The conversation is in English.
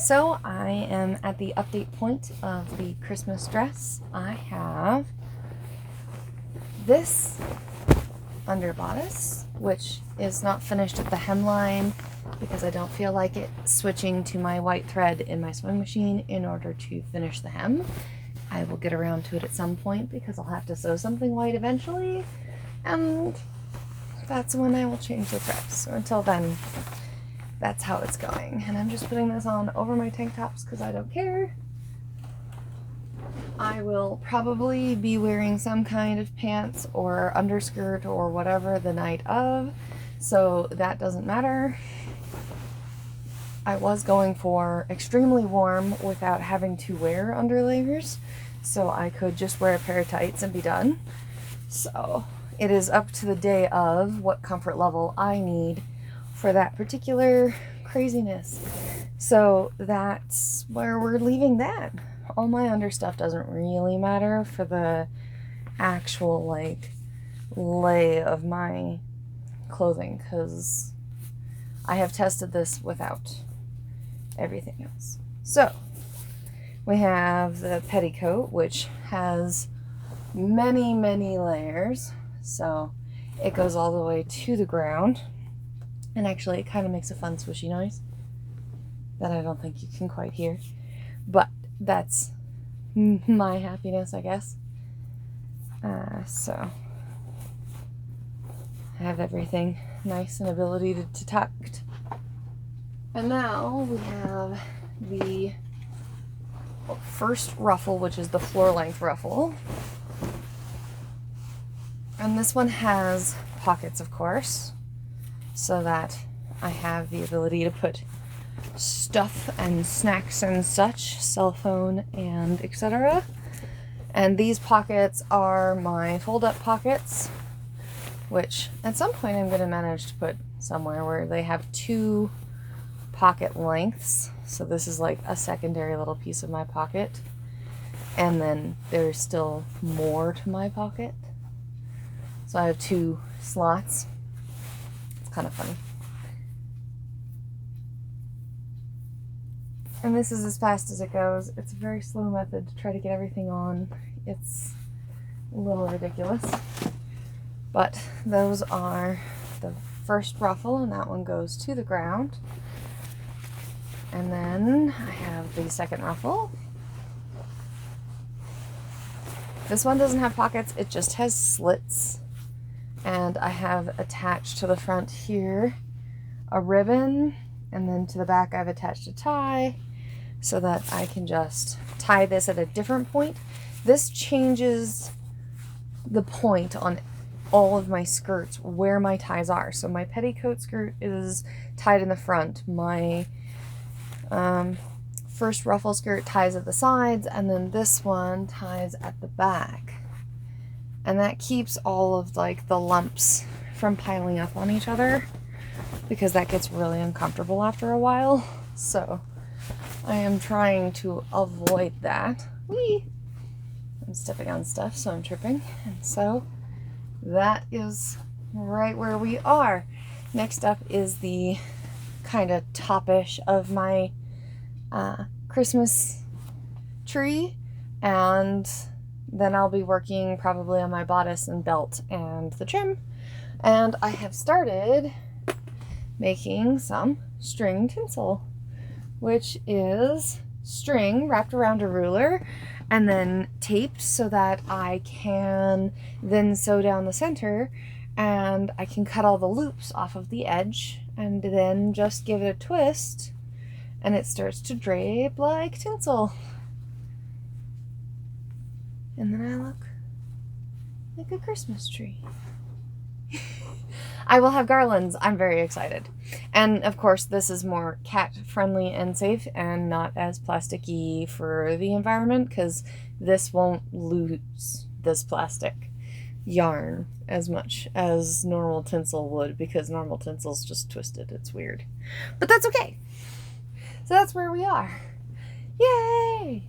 So I am at the update point of the Christmas dress. I have this under bodice, which is not finished at the hemline because I don't feel like it switching to my white thread in my sewing machine in order to finish the hem. I will get around to it at some point because I'll have to sew something white eventually, and that's when I will change the threads. So until then, that's how it's going. And I'm just putting this on over my tank tops because I don't care. I will probably be wearing some kind of pants or underskirt or whatever the night of, so that doesn't matter. I was going for extremely warm without having to wear underlayers, so I could just wear a pair of tights and be done. So it is up to the day of what comfort level I need for that particular craziness. So that's where we're leaving that. All my under stuff doesn't really matter for the actual lay of my clothing, because I have tested this without everything else. So we have the petticoat, which has many layers, so it goes all the way to the ground. And actually, it kind of makes a fun swishy noise that I don't think you can quite hear. But that's my happiness, I guess. So I have everything nice and ability to tucked. And now we have the first ruffle, which is the floor length ruffle. And this one has pockets, of course, so that I have the ability to put stuff and snacks and such, cell phone and etc. And these pockets are my fold-up pockets, which at some point I'm going to manage to put somewhere where they have two pocket lengths. So this is like a secondary little piece of my pocket, and then there's still more to my pocket. So I have two slots. Kind of funny. And this is as fast as it goes. It's a very slow method to try to get everything on. It's a little ridiculous. But those are the first ruffle, and that one goes to the ground. And then I have the second ruffle. This one doesn't have pockets, it just has slits. And I have attached to the front here a ribbon, and then to the back I've attached a tie so that I can just tie this at a different point. This changes the point on all of my skirts where my ties are. So my petticoat skirt is tied in the front. My first ruffle skirt ties at the sides, and then this one ties at the back. And that keeps all of the lumps from piling up on each other, because that gets really uncomfortable after a while. So I am trying to avoid that. Whee! I'm stepping on stuff, so I'm tripping. And so that is right where we are. Next up is the kind of topish of my Christmas tree, and then I'll be working probably on my bodice and belt and the trim. And I have started making some string tinsel, which is string wrapped around a ruler and then taped so that I can then sew down the center, and I can cut all the loops off of the edge and then just give it a twist and it starts to drape like tinsel. And then I look like a Christmas tree. I will have garlands. I'm very excited. And of course, this is more cat friendly and safe and not as plasticky for the environment, because this won't lose this plastic yarn as much as normal tinsel would, because normal tinsel's just twisted. It's weird. But that's okay. So that's where we are. Yay!